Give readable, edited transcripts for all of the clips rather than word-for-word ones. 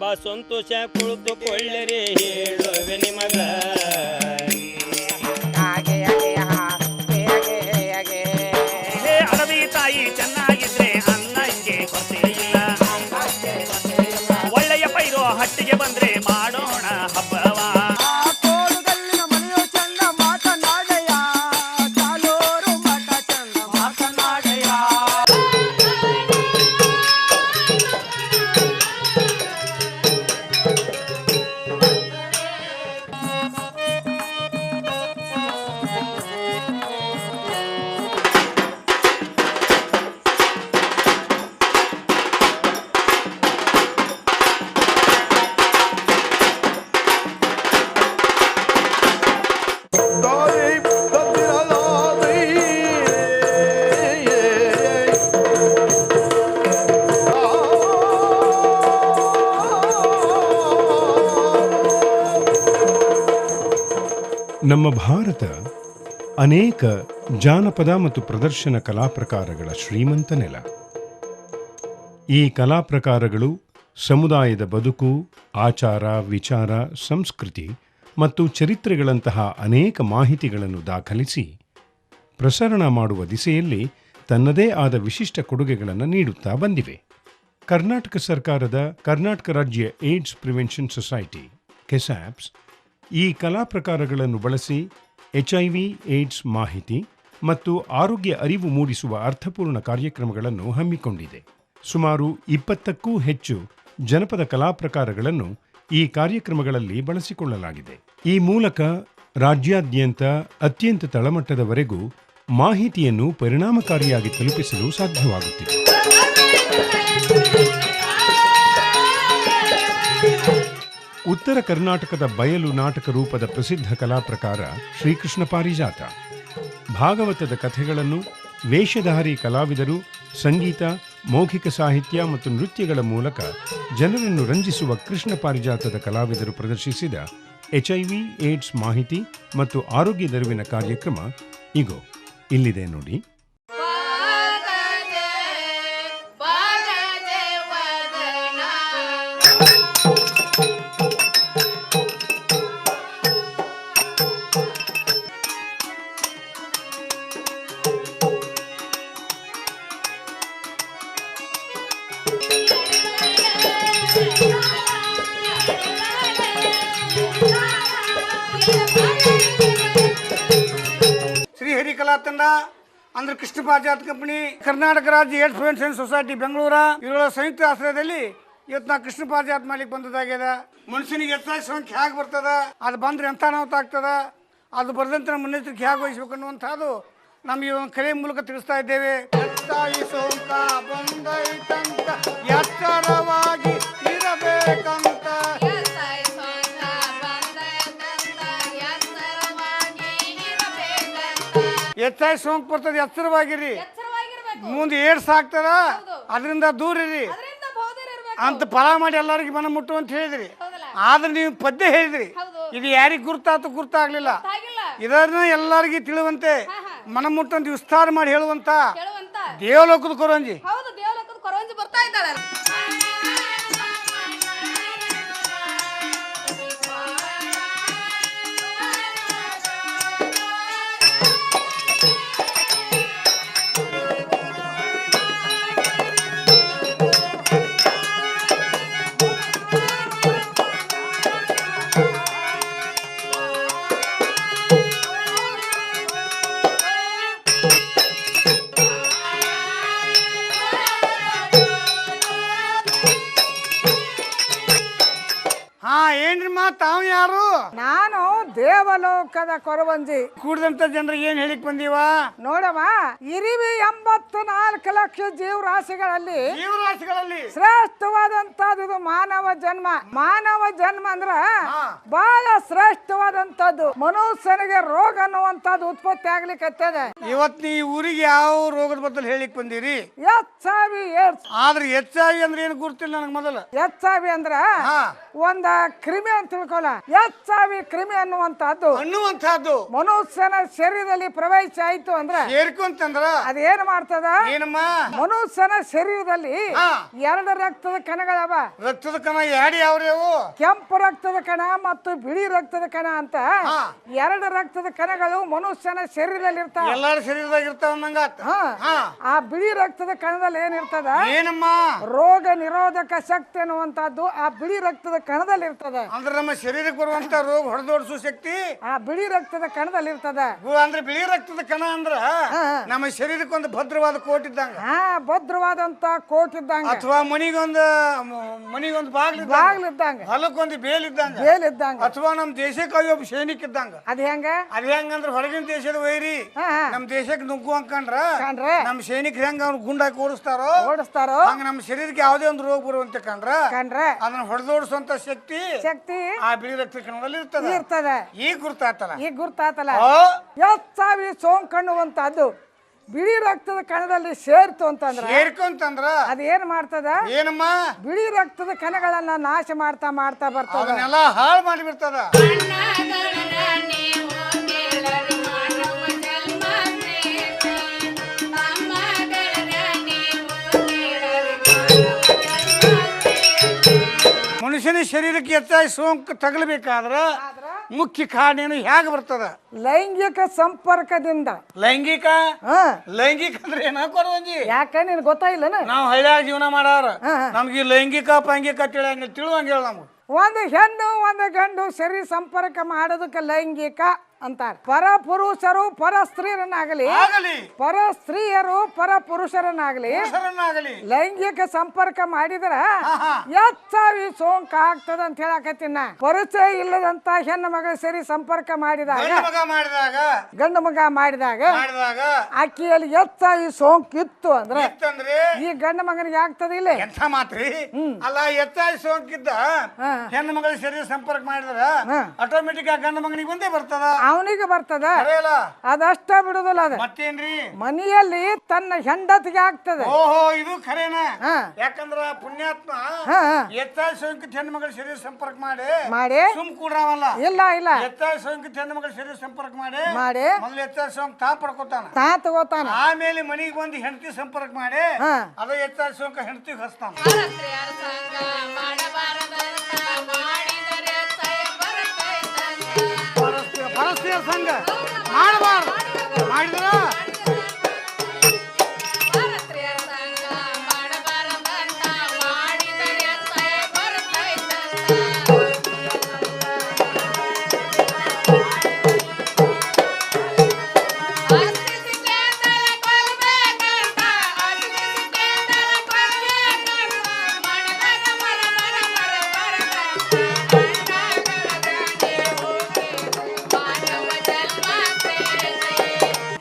ಬಾ ಸಂತೋಷ ಕುಳಿತುಕೊಳ್ಳಿರಿ ಹೇಳುವೆ ನಿಮಗ. ಅಡವಿ ತಾಯಿ ಚೆನ್ನಾಗಿದ್ರೆ ಅನ್ನಕ್ಕೆ ಕೊರತೆ ಇಲ್ಲ, ಒಳ್ಳೆಯ ಪೈರು ಹಟ್ಟಿಗೆ ಬಂದ್ರೆ ಮಾಡೋಣ ಹಬ್ಬವ. ನಮ್ಮ ಭಾರತ ಅನೇಕ ಜಾನಪದ ಮತ್ತು ಪ್ರದರ್ಶನ ಕಲಾ ಪ್ರಕಾರಗಳ ಶ್ರೀಮಂತ ನೆಲ. ಈ ಕಲಾ ಪ್ರಕಾರಗಳು ಸಮುದಾಯದ ಬದುಕು, ಆಚಾರ, ವಿಚಾರ, ಸಂಸ್ಕೃತಿ ಮತ್ತು ಚರಿತ್ರೆಗಳಂತಹ ಅನೇಕ ಮಾಹಿತಿಗಳನ್ನು ದಾಖಲಿಸಿ ಪ್ರಸರಣ ಮಾಡುವ ದಿಸೆಯಲ್ಲಿ ತನ್ನದೇ ಆದ ವಿಶಿಷ್ಟ ಕೊಡುಗೆಗಳನ್ನು ನೀಡುತ್ತಾ ಬಂದಿವೆ. ಕರ್ನಾಟಕ ಸರ್ಕಾರದ ಕರ್ನಾಟಕ ರಾಜ್ಯ ಏಡ್ಸ್ ಪ್ರಿವೆನ್ಷನ್ ಸೊಸೈಟಿ ಕೆಸಾಪ್ಸ್ ಈ ಕಲಾ ಪ್ರಕಾರಗಳನ್ನು ಬಳಸಿ HIV ಏಡ್ಸ್ ಮಾಹಿತಿ ಮತ್ತು ಆರೋಗ್ಯ ಅರಿವು ಮೂಡಿಸುವ ಅರ್ಥಪೂರ್ಣ ಕಾರ್ಯಕ್ರಮಗಳನ್ನು ಹಮ್ಮಿಕೊಂಡಿದೆ. ಸುಮಾರು 20ಕ್ಕೂ ಹೆಚ್ಚು ಜನಪದ ಕಲಾ ಪ್ರಕಾರಗಳನ್ನು ಈ ಕಾರ್ಯಕ್ರಮಗಳಲ್ಲಿ ಬಳಸಿಕೊಳ್ಳಲಾಗಿದೆ. ಈ ಮೂಲಕ ರಾಜ್ಯಾದ್ಯಂತ ಅತ್ಯಂತ ತಳಮಟ್ಟದವರೆಗೂ ಮಾಹಿತಿಯನ್ನು ಪರಿಣಾಮಕಾರಿಯಾಗಿ ತಲುಪಿಸಲು ಸಾಧ್ಯವಾಗುತ್ತಿದೆ. ಉತ್ತರ ಕರ್ನಾಟಕದ ಬಯಲು ನಾಟಕ ರೂಪದ ಪ್ರಸಿದ್ಧ ಕಲಾ ಪ್ರಕಾರ ಶ್ರೀಕೃಷ್ಣ ಪಾರಿಜಾತ. ಭಾಗವತದ ಕಥೆಗಳನ್ನು ವೇಷಧಾರಿ ಕಲಾವಿದರು ಸಂಗೀತ, ಮೌಖಿಕ ಸಾಹಿತ್ಯ ಮತ್ತು ನೃತ್ಯಗಳ ಮೂಲಕ ಜನರನ್ನು ರಂಜಿಸುವ ಕೃಷ್ಣ ಪಾರಿಜಾತದ ಕಲಾವಿದರು ಪ್ರದರ್ಶಿಸಿದ HIV ಏಡ್ಸ್ ಮಾಹಿತಿ ಮತ್ತು ಆರೋಗ್ಯದರಿವಿನ ಕಾರ್ಯಕ್ರಮ ಇಗೋ ಇಲ್ಲಿದೆ ನೋಡಿ. ಶ್ರೀಹರಿ ಕಲಾ ತಂಡ ಅಂದ್ರೆ ಕೃಷ್ಣ ಪಾರಿಜಾತ ಕಂಪನಿ, ಕರ್ನಾಟಕ ರಾಜ್ಯ ಏಡ್ಸ್ ಪ್ರಿವೆನ್ಷನ್ ಸೊಸೈಟಿ ಬೆಂಗಳೂರು ಇವರ ಸಂಯುಕ್ತ ಆಶ್ರಯದಲ್ಲಿ ಇವತ್ತು ನಾ ಕೃಷ್ಣ ಪಾರಿಜಾತ ಮಾಡ್ಲಿಕ್ಕೆ ಬಂದದಾಗ್ಯದ. ಮನುಷ್ಯನಿಗೆ ಹೆಚ್ಚಾಗಿ ಸೋಂಕು ಹೇಗೆ ಬರ್ತದ, ಅದು ಬಂದ್ರೆ ಎಂಥ ಅನಾಹುತ ಆಗ್ತದ, ಅದು ಬರದಂತೆ ನಮ್ಮ ಮುನ್ನೆಚ್ಚರಿಕೆ ಹೇಗೆ ವಹಿಸ್ಬೇಕು ಅನ್ನುವಂಥದ್ದು ನಮಗೆ ಒಂದು ಕರೆ ಮೂಲಕ ತಿಳಿಸ್ತಾ ಇದ್ದೇವೆ. ಹೆಚ್ಚಾಗಿ ಸೋಂಕ ಬಂದೈತಂತ ಎಚ್ಚರವಾಗಿ ಇರಬೇಕಂತ. ಹೆಚ್ಚಾಗಿ ಸೋಂಕು ಬರ್ತದೆ, ಎಚ್ಚರವಾಗಿರಿ. ಮುಂದೆ ಏಡ್ಸ್ ಆಗ್ತದ, ಅದರಿಂದ ದೂರ ಇರಿ ಅಂತ ಫಲ ಮಾಡಿ ಎಲ್ಲರಿಗೆ ಮನ ಮುಟ್ಟು ಅಂತ ಹೇಳಿದ್ರಿ. ಆದ್ರೆ ನೀವು ಪದ್ಯ ಹೇಳಿದ್ರಿ, ಇದು ಯಾರಿಗೆ ಗುರ್ತಾತು ಗುರ್ತಾಗ್ಲಿಲ್ಲ, ಇದನ್ನ ಎಲ್ಲರಿಗೂ ತಿಳಿಯುವಂತೆ ಮನ ಮುಟ್ಟಂತ ವಿಸ್ತಾರ ಮಾಡಿ ಹೇಳುವಂತ ದೇವಲೋಕದ ಕೊರಂಜಿ. ತಾವು ಯಾರು? ನಾನು ದೇವಲೋಕದ ಕೊರವಂಜಿ. ಕೂಡಿದಂತ ಜನರಿಗೆ ಏನ್ ಹೇಳಿಕ್ ಬಂದೀವ ನೋಡವ, ಇರಿವಿ 84 ಲಕ್ಷ ಜೀವರಾಶಿಗಳಲ್ಲಿ ಶ್ರೇಷ್ಠವಾದಂತದ್ದು ಮಾನವ ಜನ್ಮ. ಮಾನವ ಜನ್ಮ ಅಂದ್ರ ಬಹಳ ಶ್ರೇಷ್ಠವಾದಂತದ್ದು. ಮನುಷ್ಯನಿಗೆ ರೋಗ ಅನ್ನುವಂತದ್ದು ಉತ್ಪತ್ತಿ ಆಗ್ಲಿಕ್ಕೆ ಇವತ್ ನೀ ಊರಿಗೆ ಯಾವ ರೋಗದ ಬದಲು ಹೇಳಿಕ್ ಬಂದಿರಿ? HIV AIDS. ಆದ್ರೆ HIV ಅಂದ್ರೆ ಏನು ಗುರ್ತಿಲ್ಲ ನನಗೆ. ಮೊದಲು HIV ಅಂದ್ರ ಒಂದ ಕ್ರಿಮಿ ಅಂತ ತಿಳ್ಕೊಳ. HIV ಕ್ರಿಮಿ ಅನ್ನುವ ಅನ್ನುವಂತಹದ್ದು ಮನುಷ್ಯನ ಶರೀರದಲ್ಲಿ ಪ್ರವೇಶ ಆಯ್ತು ಅಂದ್ರೆ ಸೇರ್ಕೊಂತಂದ್ರ ಅದೇನ್ ಮಾಡ್ತದ? ಏನಮ್ಮ? ಮನುಷ್ಯನ ಶರೀರದಲ್ಲಿ ಎರಡು ರಕ್ತದ ಕಣಗಳವ. ರಕ್ತದ ಕಣ ಎರಡು ಯಾವ್ಯಾವು? ಕೆಂಪು ರಕ್ತದ ಕಣ ಮತ್ತು ಬಿಳಿ ರಕ್ತದ ಕಣ ಅಂತ ಎರಡು ರಕ್ತದ ಕಣಗಳು ಮನುಷ್ಯನ ಶರೀರದಲ್ಲಿ ಇರ್ತಾವ. ಎಲ್ಲಾರ ಶರೀರದಾಗ ಇರ್ತಾವ ನಂಗ. ಆ ಬಿಳಿ ರಕ್ತದ ಕಣದಲ್ಲಿ ಏನಿರ್ತದ? ಏನಮ್ಮ? ರೋಗ ನಿರೋಧಕ ಶಕ್ತಿ ಅನ್ನುವಂತದ್ದು ಆ ಬಿಳಿ ರಕ್ತದ ಕಣದಲ್ಲಿ ಇರ್ತದ. ಅಂದ್ರೆ ನಮ್ಮ ಶರೀರಕ್ಕೆ ಬರುವಂತ ರೋಗ ಹೊಡೆದೋಡಿಸುವ ಶಕ್ತಿ ಆ ಬಿಳಿ ರಕ್ತದ ಕಣದಲ್ಲಿ ಇರ್ತದ. ಅಂದ್ರೆ ಬಿಳಿ ರಕ್ತದ ಕಣ ಅಂದ್ರ ನಮ್ಮ ಶರೀರಕ್ಕೆ ಒಂದು ಭದ್ರವಾದ ಕೋಟ್ ಇದ್ದಂಗ. ಭದ್ರವಾದಂತ ಕೋಟ್ ಇದ್ದಂಗ. ಅಥವಾ ಮನಿಗೊಂದು ಬಾಗ್ಲಿದ್ದಂಗ. ಹೊಲಕ್ಕೊಂದು ಬೇಲಿದ್ದಂಗ. ಅಥವಾ ನಮ್ ದೇಶಕ್ಕೆ ಒಬ್ಬ ಸೈನಿಕ ಇದ್ದಂಗ. ಅದ್ ಹೆಂಗಂದ್ರ ಹೊರಗಿನ ದೇಶದ ವೈರಿ ನಮ್ ದೇಶಕ್ಕೆ ನುಗ್ಗು ಅನ್ಕಂಡ್ರ ನಮ್ ಸೈನಿಕರು ಹೆಂಗ ಅವ್ನ ಗುಂಡಾಕಿ ಓಡಿಸ್ತಾರೋ ಹಂಗ ನಮ್ಮ ಶರೀರಕ್ಕೆ ಯಾವ್ದೇ ಒಂದು ರೋಗ ಬರುವಂತ ಕಂಡ್ರ ಅದನ್ನ ಹೊಡೆದೋಡಿಸುವಂತ ಶಕ್ತಿ ಆ ಬಿಳಿ ರಕ್ತ ಕಣದಲ್ಲಿ ಇರ್ತದೆ. ಈಗ ಗುರ್ತಾತಲ್ಲ ಹೆಚ್ಚಾಗಿ ಸೋಂಕು ಅನ್ನುವಂತದ್ದು ಬಿಳಿ ರಕ್ತದ ಕಣದಲ್ಲಿ ಸೇರ್ಕೊಂತಂದ್ರ ಅದೇನ್ ಮಾಡ್ತದ? ಏನಮ್ಮ? ಬಿಳಿ ರಕ್ತದ ಕಣಗಳನ್ನ ನಾಶ ಮಾಡ್ತಾ ಬರ್ತದ. ಅದನ್ನೆಲ್ಲ ಹಾಳು ಮಾಡಿಬಿಡ್ತದ. ಮನುಷ್ಯನ ಶರೀರಕ್ಕೆ ಹೆಚ್ಚಾಗಿ ಸೋಂಕು ತಗಲಬೇಕಾದ್ರ ಮುಖ್ಯ ಕಾರಣ ಹೇಗೆ ಬರ್ತದ? ಲೈಂಗಿಕ ಸಂಪರ್ಕದಿಂದ. ಲೈಂಗಿಕ ಅಂದ್ರೆ ಏನಾಕೋರ್ವಂಜಿ? ಯಾಕ ನಿನ್ ಗೊತ್ತಾಯಿಲ್ಲನ? ನಾವು ಹಳ್ಳಿಯಾಗ ಜೀವನ ಮಾಡಾರ ನಮ್ಗೆ ಲೈಂಗಿಕ ಪಂಗಿಕ ತಿಳುವಂಗಿಲ್ಲ ನಮ್ಗೆ. ಒಂದು ಹೆಣ್ಣು ಒಂದು ಗಂಡು ಶರೀರ ಸಂಪರ್ಕ ಮಾಡೋದಕ್ಕೆ ಲೈಂಗಿಕ ಅಂತಾರೆ. ಪರ ಪುರುಷರು ಪರ ಸ್ತ್ರೀಯರನ್ನಾಗಲಿ ಪರ ಸ್ತ್ರೀಯರು ಪರ ಪುರುಷರನ್ನಾಗಲಿ ಲೈಂಗಿಕ ಸಂಪರ್ಕ ಮಾಡಿದ್ರ ಹೆಚ್ಚಾಗಿ ಸೋಂಕು ಆಗ್ತದ ಅಂತ ಹೇಳಕತ್ತೀನ. ಪರಿಚಯ ಇಲ್ಲದಂತ ಹೆಣ್ಣು ಮಗಳ ಸರಿ ಸಂಪರ್ಕ ಮಾಡಿದಾಗ ಗಂಡು ಮಗ ಮಾಡಿದಾಗ ಆಕಿಯಲ್ಲಿ ಹೆಚ್ಚಾಗಿ ಸೋಂಕು ಇತ್ತು ಅಂದ್ರೆ ಈ ಗಂಡು ಮಗನಿಗೆ ಆಗ್ತದ ಇಲ್ಲ? ಎಂಥ ಮಾತ್ರಿ ಅಲ್ಲ, ಹೆಚ್ಚಾಗಿ ಸೋಂಕಿದ್ದ ಹೆಣ್ಣು ಮಗಳ ಶರೀರ ಸಂಪರ್ಕ ಮಾಡಿದ್ರ ಆಟೋಮೆಟಿಕ್ ಆ ಗಂಡು ಮಗನಿಗೆ ಬಂದೇ ಬರ್ತದ. ಅವನಿಗೆ ಬರ್ತದ. ಅದಷ್ಟ ಬಿಡುದಿಲ್ಲ. ಅದ ಮತ್ತೇನ್ರಿ? ಮನೆಯಲ್ಲಿ ತನ್ನ ಹೆಂಡತಿಗೆ ಆಗ್ತದೆ. ಓಹೋ, ಇದು ಖರೇನ. ಯಾಕಂದ್ರ ಪುಣ್ಯಾತ್ಮ ಹೆಚ್ಚಾಗಿ ಸೋಂಕಿತ ಹೆಣ್ಣು ಮಗಳ ಶರೀರ ಸಂಪರ್ಕ ಮಾಡಿ ಸುಮ್ ಕೂಡ್ರಾವಲ್ಲ. ಇಲ್ಲ ಹೆಚ್ಚಾಗಿ ಸೋಂಕಿತ ಹೆಣ್ಣು ಮಗಳ ಶರೀರ ಸಂಪರ್ಕ ಮಾಡಿ ಮೊದ್ಲು ಹೆಚ್ಚಾಗಿ ಸೋಂಕು ತಗೋತಾನ. ಆಮೇಲೆ ಮನಿಗೆ ಬಂದು ಹೆಂಡತಿ ಸಂಪರ್ಕ ಮಾಡಿ ಅದು ಹೆಚ್ಚಾಗಿ ಸೋಂಕ ಹೆಂಡತಿಗೆ ಹಚ್ತಾನ. ಪರಸ್ಪರ ಸಂಘ ಮಾಡಬಾರ್ದು. ಮಾಡಿದ್ರ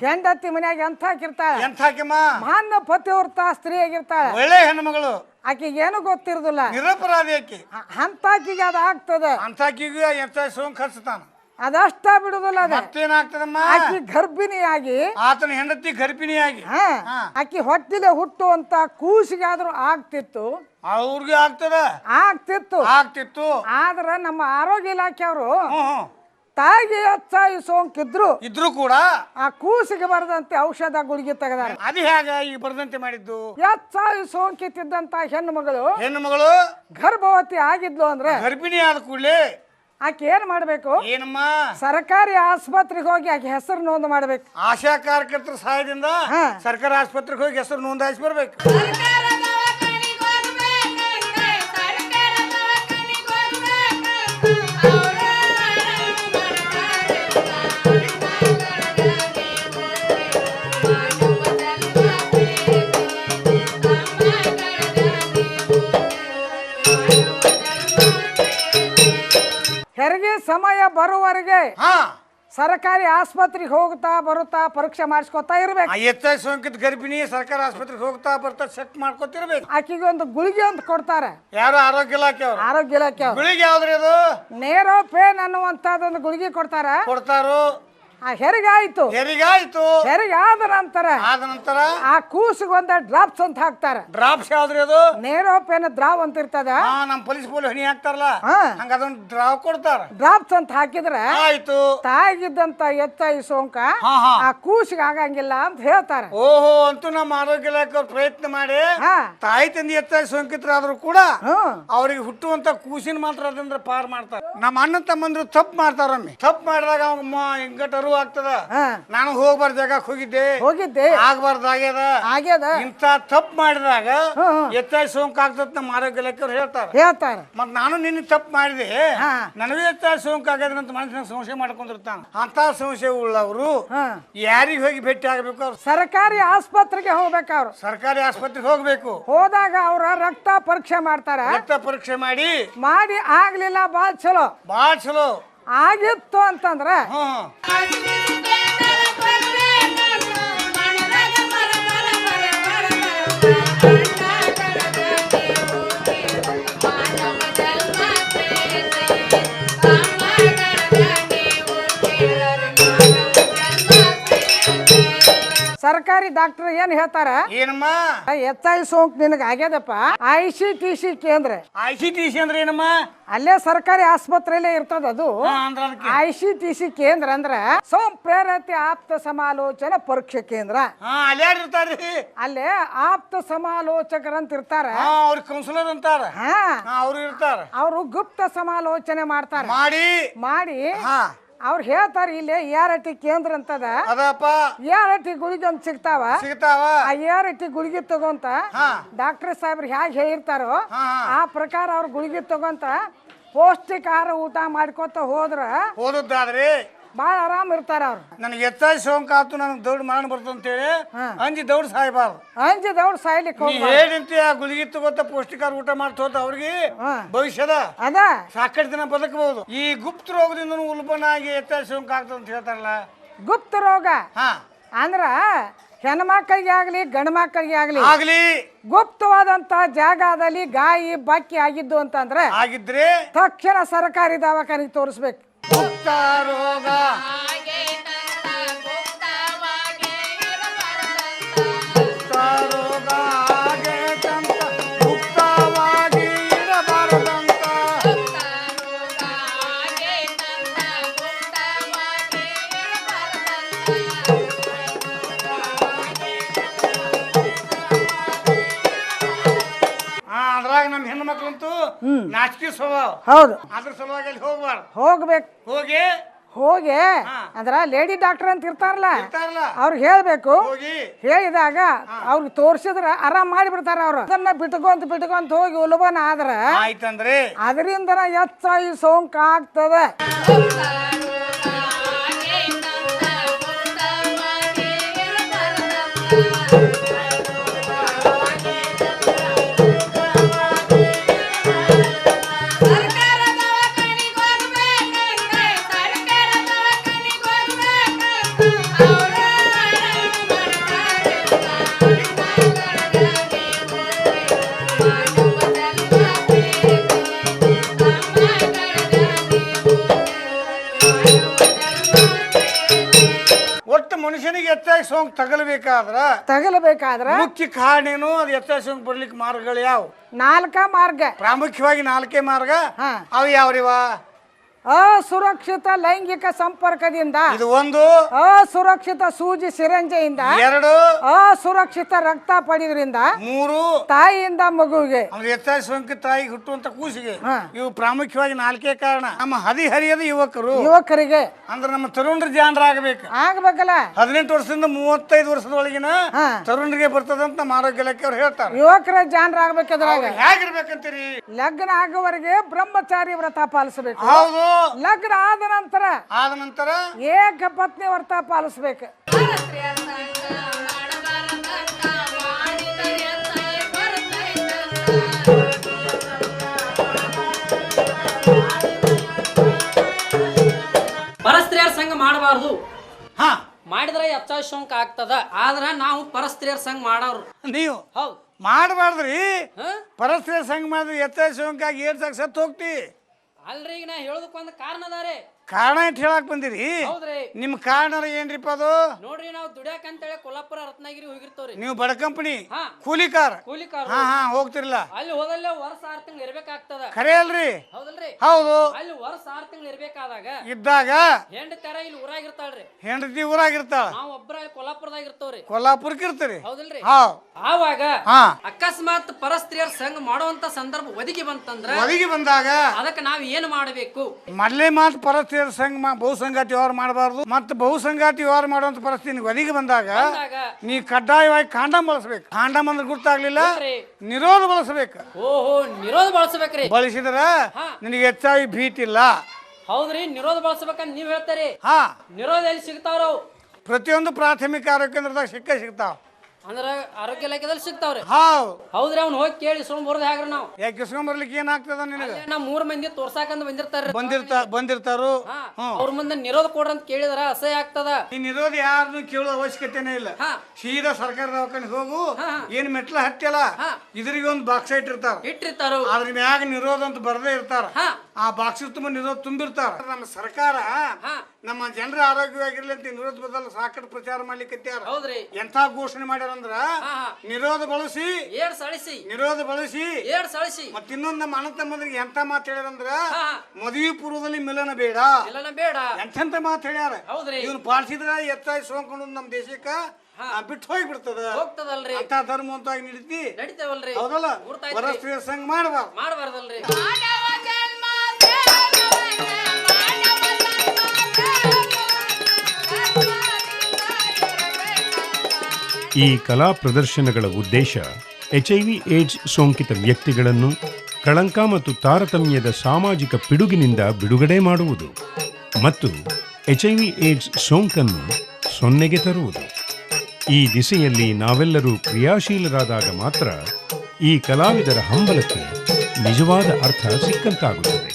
ಹೆಂಡತಿ ಮನ್ಯಾಗ ಎಂತಾಕಿರ್ತಾಳ? ಮಾನ್ಯ ಪತಿವ್ರತ ಸ್ತ್ರೀ ಆಗಿರ್ತಾಳ. ಒಳ್ಳೆ ಹೆಣ್ಣು ಮಗಳು. ಆಕಿಗೆ ಏನು ಗೊತ್ತಿರುದಿಲ್ಲ. ನಿರಪರಾಧಿ ಆಕಿ. ಅಂತಾಕಿಗೆ ಅದ ಆಗ್ತದ. ಅಂತಾಕಿಗೆ ಹೆಚ್ಚಾಗಿ ಸೋಂಕು ಹಚ್ತಾನ. ಅದಷ್ಟ ಬಿಡುದಿಲ್ಲ. ಮತ್ತೇನಾಗ್ತದಮ್ಮ? ಆಕಿ ಗರ್ಭಿಣಿಯಾಗಿ ಆತನ ಹೆಂಡತಿ ಗರ್ಭಿಣಿಯಾಗಿ ಆಕಿ ಹೊಟ್ಟಿಲೆ ಹುಟ್ಟುವಂತ ಕೂಸಿಗಾದ್ರೂ ಆಗ್ತಿತ್ತು. ಅವ್ರಿಗೆ ಆಗ್ತಿತ್ತು. ಆದ್ರ ನಮ್ಮ ಆರೋಗ್ಯ ಇಲಾಖೆಯವರು ತಾಯಿಗೆ ಹೆಚ್ಚಾಗಿ ಸೋಂಕಿದ್ರು ಕೂಡ ಆ ಕೂಸಿಗೆ ಬರದಂತೆ ಔಷಧ ಗುಳಿಗೆ ತೆಗೆದಾರ. ಅದು ಹೇಗೆ ಈ ಬರದಂತೆ ಮಾಡಿದ್ದು? ಹೆಚ್ಚಾಗಿ ಸೋಂಕಿತಿದ್ದಂತ ಹೆಣ್ಣು ಮಗಳು ಗರ್ಭವತಿ ಆಗಿದ್ಲು ಅಂದ್ರೆ ಗರ್ಭಿಣಿ ಆದ ಕೂಡಲೇ ಆಕೆ ಏನ್ ಮಾಡ್ಬೇಕು? ಏನಮ್ಮ? ಸರ್ಕಾರಿ ಆಸ್ಪತ್ರೆಗೆ ಹೋಗಿ ಆಕೆ ಹೆಸರು ನೋಂದು ಮಾಡ್ಬೇಕು. ಆಶಾ ಕಾರ್ಯಕರ್ತರ ಸಹಾಯದಿಂದ ಸರ್ಕಾರಿ ಆಸ್ಪತ್ರೆಗೆ ಹೋಗಿ ಹೆಸರು ನೋಂದಾಯಿಸಿ ಬರ್ಬೇಕು. ಹೆರಿಗೆ ಸಮಯ ಬರುವವರೆಗೆ ಸರ್ಕಾರಿ ಆಸ್ಪತ್ರೆಗೆ ಹೋಗ್ತಾ ಬರುತ್ತಾ ಪರೀಕ್ಷೆ ಮಾಡಿಸ್ಕೊತಾ ಇರ್ಬೇಕು. ಹೆಚ್ಚಾಗಿ ಸೋಂಕಿತ ಗರ್ಭಿಣಿ ಸರ್ಕಾರಿ ಆಸ್ಪತ್ರೆಗೆ ಹೋಗ್ತಾ ಬರ್ತಾ ಚೆಕ್ ಮಾಡ್ಕೊತಿರ್ಬೇಕು. ಆಕಿಗೆ ಒಂದು ಗುಳಿಗೆ ಅಂತ ಕೊಡ್ತಾರೆ. ಯಾರು? ಆರೋಗ್ಯ ಇಲಾಖೆ. ಆರೋಗ್ಯ ಇಲಾಖೆ ಗುಳಿಗೆ ಯಾವ್ದ್ರಿ ಅದು? ನೇರೋಪೇನ್ ಅನ್ನುವಂತದೊಂದು ಗುಳಿಗೆ ಕೊಡ್ತಾರೋ ಹೆರಿಗೆ ಆಯ್ತು. ಹೆರಿಗೆ ಆದ ನಂತರ ಆ ಕೂಸಿಗೆ ಒಂದ ಡ್ರಾಪ್ಸ್ ಅಂತ ಹಾಕ್ತಾರ. ಡ್ರಾಪ್ಸ್ ಯಾವ್ದ್ರಿ ಅದು? ನೇರೋಪೇನ ದ್ರಾವ್ ಅಂತ ಇರ್ತದ. ನಮ್ ಪೊಲೀಸ್ ಬೋಲ್ ಹನಿ ಹಾಕ್ತಾರಲ್ಲ ಹಂಗ ಅದೊಂದು ಡ್ರಾವ್ ಕೊಡ್ತಾರ. ಡ್ರಾಪ್ಸ್ ಅಂತ ಹಾಕಿದ್ರ ಆಯ್ತು ತಾಯಿಗಿದ್ದಂತ ಎಚ್ಐ ಸೋಂಕ ಆ ಕೂಸಿಗೆ ಆಗಂಗಿಲ್ಲ ಅಂತ ಹೇಳ್ತಾರ. ಓಹೋ ಅಂತೂ ನಮ್ಮ ಆರೋಗ್ಯ ಇಲಾಖೆ ಪ್ರಯತ್ನ ಮಾಡಿ ತಾಯಿ ತಂದೆ ಎಚ್ಐ ಸೋಂಕಿತರಾದ್ರೂ ಕೂಡ ಅವ್ರಿಗೆ ಹುಟ್ಟುವಂತ ಕೂಸಿನ ಮಾತ್ರ ಅದನ್ನ ಪಾರ್ ಮಾಡ್ತಾರ. ನಮ್ಮ ಅಣ್ಣ ತಮ್ಮಂದ್ರು ತಪ್ಪು ಮಾಡ್ತಾರಮ್ಮಿ. ತಪ್ಪು ಮಾಡಿದಾಗ ಇಂಗಟರು ಆಗ್ತದ. ನಾನು ಹೋಗ್ಬಾರ್ದ ಜಾಗಕ್ಕೆ ಹೋಗಿದ್ದೆ ಆಗ್ಬಾರ್ದಾಗ್ಯದ ಇಂತ ತಪ್ಪು ಮಾಡಿದಾಗ ಎಚ್ಐ ಸೋಂಕು ಆಗ್ತದ ನಮ್ಮ ಆರೋಗ್ಯ ಇಲಾಖೆಯವ್ರು ಹೇಳ್ತಾರ. ಮತ್ ನಾನು ನಿನ್ನೆ ತಪ್ಪು ಮಾಡಿದೆ ನನಗೂ ಎಚ್ಐ ಸೋಂಕು ಆಗ್ಯದ ಅಂತ ಮನಸ್ಸಿನ ಸಂಶಯ ಮಾಡ್ಕೊಂಡಿರ್ತಾನ. ಅಂತ ಸಂಶಯ ಉಳ್ಳವರು ಯಾರಿಗೆ ಹೋಗಿ ಭೇಟಿ ಆಗ್ಬೇಕು? ಅವ್ರು ಸರ್ಕಾರಿ ಆಸ್ಪತ್ರೆಗೆ ಹೋಗ್ಬೇಕು. ಅವ್ರು ಸರ್ಕಾರಿ ಆಸ್ಪತ್ರೆಗೆ ಹೋಗ್ಬೇಕು. ಹೋದಾಗ ಅವ್ರ ರಕ್ತ ಪರೀಕ್ಷೆ ಮಾಡ್ತಾರ. ರಕ್ತ ಪರೀಕ್ಷೆ ಮಾಡಿ ಆಗ್ಲಿಲ್ಲ ಬಾಳ್ ಚಲೋ ಆಗಿತ್ತು ಅಂತಂದ್ರ ಸರ್ಕಾರಿ ಡಾಕ್ಟರ್ ಏನ್ ಹೇಳ್ತಾರ? ಏನಮ್ಮ ಎಚ್ಐ ಸೋಂಕು ನಿನಗ ಆಗ್ಯದಪ್ಪ, ICTC ಕೇಂದ್ರ. ICTC ಅಂದ್ರೆ ಏನಮ್ಮ? ಅಲ್ಲೇ ಸರ್ಕಾರಿ ಆಸ್ಪತ್ರೆಯಲ್ಲೇ ಇರ್ತದ ಅದು. ICTC ಕೇಂದ್ರ ಅಂದ್ರ ಸಂಪ್ರೇರಿತ ಆಪ್ತ ಸಮಾಲೋಚನಾ ಪರೀಕ್ಷೆ ಕೇಂದ್ರ. ಅಲ್ಲೇ ಆಪ್ತ ಸಮಾಲೋಚಕರಂತ ಇರ್ತಾರ. ಅವ್ರ ಕೌನ್ಸಿಲರ್ ಅಂತಾರ. ಅವ್ರು ಇರ್ತಾರ. ಅವರು ಗುಪ್ತ ಸಮಾಲೋಚನೆ ಮಾಡ್ತಾರ. ಮಾಡಿ ಅವ್ರು ಹೇಳ್ತಾರ ಇಲ್ಲಿ ART ಕೇಂದ್ರ ಅಂತದ. ART ಗುಳಿಗೆ ಅಂತ ಸಿಗ್ತಾವ. ಆ ART ಗುಳಿಗೆ ತಗೊಂತ ಡಾಕ್ಟರ್ ಸಾಹೇಬ್ರು ಹೇಗೆ ಹೇಳಿರ್ತಾರೋ ಆ ಪ್ರಕಾರ ಅವ್ರ ಗುಳಿಗೆ ತಗೊಂತ ಪೌಷ್ಟಿಕ ಆಹಾರ ಊಟ ಮಾಡ್ಕೊತ ಹೋದಾದ್ರೆ ಬಾಳ ಆರಾಮ್ ಇರ್ತಾರ. ಅವ್ರು ನನಗೆ ಎಚ್ಐ ಸೋಂಕು ಆತು ನನಗೆ ದೌಡ್ ಮರಣ ಬರ್ತದೆ ಅಂತೇಳಿ ಅಂಜಿ ದೌಡ್ ಸಾಯ್ಬಾರ್ದು. ಸಾಯ್ಲಿಕ್ಕೆ ಹೇಳಿಂತಿ ಆ ಗುಳಿಗೆ ತಗೋತ ಪೌಷ್ಟಿಕಾರ ಊಟ ಮಾಡ್ತೋತ ಅವ್ರಿಗೆ ಭವಿಷ್ಯದ ಸಾಕಷ್ಟು ದಿನ ಬದುಕಬಹುದು. ಈ ಗುಪ್ತ ರೋಗದಿಂದ ಉಲ್ಬಣ ಆಗಿ ಎಚ್ಐ ಸೋಂಕು ಆಗ್ತದೆ ಅಂತ ಹೇಳ್ತಾರಲ್ಲ. ಗುಪ್ತ ರೋಗ ಅಂದ್ರ ಹೆಣ್ಮಕ್ಳಿಗೆ ಆಗ್ಲಿ ಗಂಡ ಮಕ್ಕಳಿಗೆ ಆಗ್ಲಿ ಗುಪ್ತವಾದಂತ ಜಾಗದಲ್ಲಿ ಗಾಯಿ ಬಾಕಿ ಆಗಿದ್ದು ಅಂತಂದ್ರೆ ತಕ್ಷಣ ಸರ್ಕಾರಿ ದವಾಖಾನಿಗೆ ತೋರಿಸ್ಬೇಕು. ಗುಪ್ತ ರೋಗ ಗುಪ್ತವಾಗಿ ಇರಬಾರದಂತ. ಅದ್ರಾಗ ನಮ್ಮ ಹೆಣ್ಣು ಮಕ್ಕಳಂತೂ ನಾಚಿಕೆ ಸ್ವಭಾವ. ಹೌದು, ಅದ್ರ ಸಲುವಾಗಿ ಅಲ್ಲಿ ಹೋಗ್ಬಾರ್ದು. ಹೋಗ್ಬೇಕು. ಹೋಗಿ ಅಂದ್ರ ಲೇಡಿ ಡಾಕ್ಟರ್ ಅಂತ ಇರ್ತಾರಲ್ಲ ಅವ್ರಿಗೆ ಹೇಳ್ಬೇಕು. ಹೇಳಿದಾಗ ಅವ್ರಿಗೆ ತೋರ್ಸಿದ್ರ ಆರಾಮ್ ಮಾಡಿಬಿಡ್ತಾರ. ಅವ್ರು ಅದನ್ನ ಬಿಟ್ಕೊಂತ ಹೋಗಿ ಉಲ್ಬಣ ಆದ್ರ ಆಯ್ತಂದ್ರೆ ಅದರಿಂದ ಎಚ್ಐ ಸೋಂಕು ಆಗ್ತದ. ಮನುಷ್ಯನಿಗೆ ಎಚ್ಐ ಸೋಂಕು ತಗಲಬೇಕಾದ್ರ ಮುಖ್ಯ ಕಾರಣ ಏನು? ಅದು ಎಚ್ಐ ಸೋಂಕು ಬರ್ಲಿಕ್ಕೆ ಮಾರ್ಗಗಳು ಯಾವ? 4 ಮಾರ್ಗ. ಪ್ರಾಮುಖ್ಯವಾಗಿ 4 ಮಾರ್ಗ. ಅವು ಯಾವ್ರಿವ? ಅಸುರಕ್ಷಿತ ಲೈಂಗಿಕ ಸಂಪರ್ಕದಿಂದ, ಇದು 1. ಅಸುರಕ್ಷಿತ ಸೂಜಿ ಸಿರಂಜೆಯಿಂದ, 2. ಅಸುರಕ್ಷಿತ ರಕ್ತ ಪಡೆಯೋದ್ರಿಂದ, 3. ತಾಯಿಯಿಂದ ಮಗುವಿಗೆ ಎಚ್ಐ ಸೋಂಕಿತ ತಾಯಿಗೆ ಹುಟ್ಟುವಂತ ಕೂಸಿಗೆ. ಇವು ಪ್ರಾಮುಖ್ಯವಾಗಿ 4 ಕಾರಣ. ನಮ್ಮ ಹದಿಹರಿಯದ ಯುವಕರಿಗೆ ಅಂದ್ರೆ ನಮ್ಮ ತರುಣರ ಜಾಣರಾಗಬೇಕು. ಆಗ್ಬೇಕಲ್ಲ. 18 ವರ್ಷದಿಂದ 35 ವರ್ಷದೊಳಗಿನ ತರುಣರಿಗೆ ಬರ್ತದಂತ ನಮ್ಮ ಆರೋಗ್ಯ ಇಲಾಖೆ ಅವ್ರು ಹೇಳ್ತಾರೆ. ಯುವಕರ ಜಾಣರಾಗಬೇಕಾದ್ರಾಗ ಹೇಗಿರ್ಬೇಕಂತೀರಿ? ಲಗ್ನ ಆಗುವವರೆಗೆ ಬ್ರಹ್ಮಚಾರಿ ವ್ರತ ಪಾಲಿಸಬೇಕು. ಹೌದು. ಲಗ್ನ ಆದ ನಂತರ ಏಕ ಪತ್ನಿ ವ್ರತ ಪಾಲಿಸಬೇಕು. ಪರಸ್ತ್ರೀಯರ ಸಂಘ ಮಾಡಬಾರ್ದು. ಮಾಡಿದ್ರೆ ಎಚ್ಐ ಸೋಂಕು ಆಗ್ತದ. ಆದ್ರ ನಾವು ಪರಸ್ತ್ರೀಯರ ಸಂಘ ಮಾಡೋರು. ನೀವು ಹೌದು ಮಾಡಬಾರ್ದ್ರಿ. ಪರಸ್ತ್ರೀಯರ ಸಂಘ ಮಾಡಿದ್ರೆ ಎಚ್ಐ ಸೋಂಕಾಗಿ ಏರ್ಸಾಗ ಸತ್ತು ಹೋಗ್ತಿ. ಅಲ್ರಿ, ಈಗ ನಾ ಹೇಳೋದಕ್ಕೊಂದು ಕಾರಣ ಅದಾರೆ. ಕಾರಣ ಅಂತ ಹೇಳಕ್ ಬಂದಿರಿ. ಹೌದ್ರಿ. ನಿಮ್ ಕಾರಣ ಏನ್ರಿಪ್ಪ ಅದು? ನೋಡ್ರಿ ನಾವು ದುಡ್ಯಾಕ ಅಂತೇಳಿ ಕೊಲ್ಲಾಪುರ ರತ್ನಗಿರಿ ಹೋಗಿರ್ತವ್ರಿ. ನೀವು ಬಡ ಕಂಪನಿ ಹಾ. ಕೂಲಿಕಾರ. ಕೂಲಿಕಾರ. ಹಾ ಹೋಗ್ತಿರ್ಲ. ಅಲ್ಲಿ ಹೋದಲ್ಲೇ ವರ್ಷ 6 ತಿಂಗಳು ಇರ್ಬೇಕಾಗ್ತದ. ಖರೆ ಅಲ್ರಿ? ಹೌದಲ್ರಿ? ಹೌದು. ಅಲ್ಲಿ ವರ್ಷ 6 ತಿಂಗಳು ಇರ್ಬೇಕಾದಾಗ ಇದ್ದಾಗ ಹೆಂಡತಿ ಇಲ್ಲಿ ಊರಾಗಿರ್ತಾಳ್ರಿ. ಹೆಂಡತಿ ಊರಾಗಿರ್ತಾಳ. ನಾವು ಒಬ್ಬರ ಕೊಲ್ಲಾಪುರದಾಗ ಇರ್ತವ್ರಿ. ಕೊಲ್ಲಾಪುರಕ್ಕೆ ಇರ್ತೀರಿ. ಹೌದಲ್ರಿ? ಆವಾಗ ಅಕಸ್ಮಾತ್ ಪರಸ್ತ್ರೀಯರ ಸಂಘ ಮಾಡುವಂತ ಸಂದರ್ಭ ಒದಗಿ ಬಂತಂದ್ರ ಒದಗಿ ಬಂದಾಗ ಅದಕ್ಕೆ ನಾವ್ ಏನ್ ಮಾಡಬೇಕು? ಮೊದಲೇ ಮಾತು ಪರಸ್ತ್ರೀಯರ ಸಂಘ ಬಹುಸಂಗಾತಿ ವ್ಯವಹಾರ ಮಾಡಬಾರ್ದು. ಮತ್ತೆ ಬಹುಸಂಗಾತಿ ವ್ಯವಹಾರ ಮಾಡುವಂತ ಪರಿಸ್ಥಿತಿ ಒದಗಿ ಬಂದಾಗ ನೀ ಕಡ್ಡಾಯವಾಗಿ ಕಾಂಡಮ್ ಬಳಸಬೇಕು. ಕಾಂಡಮ್ ಅಂದ್ರೆ ಗೊತ್ತಾಗ್ಲಿಲ್ಲ, ನಿರೋಧ ಬಳಸಬೇಕು. ಓಹೋ, ನಿರೋಧ ಬಳಸಬೇಕ್ರಿ. ಬಳಸಿದ್ರ ನಿನಗೆ ಹೆಚ್ಚಾಗಿ ಭೀತಿ ಇಲ್ಲ. ಹೌದ್ರಿ, ನಿರೋಧ ಬಳಸಬೇಕಂತ ನೀವ್ ಹೇಳ್ತಾರಿ. ನಿರೋಧ ಎಲ್ಲಿ ಸಿಗ್ತಾವ್ರ? ಪ್ರತಿಯೊಂದು ಪ್ರಾಥಮಿಕ ಆರೋಗ್ಯ ಕೇಂದ್ರದಾಗ ಸಿಗ್ತಾವ. ಅಂದ್ರ ಆರೋಗ್ಯ ಇಲಾಖೆದಲ್ಲಿ ಸಿಗ್ತಾವ್ರಿ. ಹೌದ್ರಿ, ಅವ್ನ ಹೋಗಿ ಕೇಳಿ ಇಸ್ಕೊಂಡ್ ಬರೋದ್ ಹೇಗ್ರಿ ನಾವು? ಯಾಕೆ ಇಸ್ಕೊಂಡ್ ಬರ್ಲಿಕ್ಕೆ ಏನಾಗ್ತದ ನಿನಗೆ? ನಾವ್ 3 ಮಂದಿ ತೋರ್ಸಾಕಂದ್ ಬಂದಿರ್ತಾರು. ಅವ್ರ ಮುಂದೆ ನಿರೋಧ ಕೊಡ್ರಿ ಅಂತ ಕೇಳಿದ್ರ ಅಸಹ್ಯ ಆಗ್ತದ. ಈ ನಿರೋಧ ಯಾರನ್ನು ಕೇಳೋ ಅವಶ್ಯಕತೆನೇ ಇಲ್ಲ. ಸೀದಾ ಸರ್ಕಾರ ದವಾಖಾನೆಗೆ ಹೋಗು. ಏನ್ ಮೆಟ್ಲ ಹತ್ತಿಯಲ್ಲ, ಇದ್ರಿಗೆ ಒಂದು ಬಾಕ್ಸ್ ಇಟ್ಟಿರ್ತಾರ. ಅದ್ರ ಮ್ಯಾಗ ನಿರೋಧ ಅಂತ ಬರದೇ ಇರ್ತಾರ. ಆ ಬಾಕ್ಸ್ ತುಂಬ ನಿರೋಧ ತುಂಬಿರ್ತಾರ. ನಮ್ಮ ಸರ್ಕಾರ ನಮ್ಮ ಜನರ ಆರೋಗ್ಯವಾಗಿರ್ಲಿ ಅಂತ ನಿರೋಧ ಬದಲು ಸಾಕಷ್ಟು ಪ್ರಚಾರ ಮಾಡ್ಲಿಕ್ಕೆ ಹೌದ್ರಿ. ಎಂತ ಘೋಷಣೆ ಮಾಡ್ಯಾರಂದ್ರ ನಿರೋಧ ಬಳಸಿ ನಿರೋಧ ಬಳಸಿ ಮತ್ತ ಇನ್ನೊಂದ್ ನಮ್ಮ ಅಣ್ಣ ತಮ್ಮಂದ್ರಿಗೆ ಎಂತ ಮಾತು ಹೇಳ್ಯಾರಂದ್ರ ಮದುವೆ ಪೂರ್ವದಲ್ಲಿ ಮಿಲನ ಬೇಡ ಎಂತೆಂತ ಮಾತು ಹೇಳ್ಯಾರ. ಇವ್ನು ಪಾಲಿಸಿದ್ರ ಹೆಚ್ಚಾಗಿ ಸೋಂಕೊಂಡು ನಮ್ಮ ದೇಶಕ್ಕ ಬಿಟ್ಟು ಹೋಗ್ಬಿಡ್ತದ. ಅಂತ ಧರ್ಮವಂತವಾಗಿ ನಡೀತಿ. ಹೌದಲ್ಲ? ಪರಸ್ತ್ರೀಯ ಸಂಘ ಮಾಡಬಾರ್ದಲ್ರಿ. ಈ ಕಲಾ ಪ್ರದರ್ಶನಗಳ ಉದ್ದೇಶ HIV ಏಡ್ಸ್ ಸೋಂಕಿತ ವ್ಯಕ್ತಿಗಳನ್ನು ಕಳಂಕ ಮತ್ತು ತಾರತಮ್ಯದ ಸಾಮಾಜಿಕ ಪಿಡುಗಿನಿಂದ ಬಿಡುಗಡೆ ಮಾಡುವುದು ಮತ್ತು HIV ಏಡ್ಸ್ ಸೋಂಕನ್ನು ಸೊನ್ನೆಗೆ ತರುವುದು. ಈ ದಿಸೆಯಲ್ಲಿ ನಾವೆಲ್ಲರೂ ಕ್ರಿಯಾಶೀಲರಾದಾಗ ಮಾತ್ರ ಈ ಕಲಾವಿದರ ಹಂಬಲಕ್ಕೆ ನಿಜವಾದ ಅರ್ಥ ಸಿಕ್ಕಂತಾಗುತ್ತದೆ.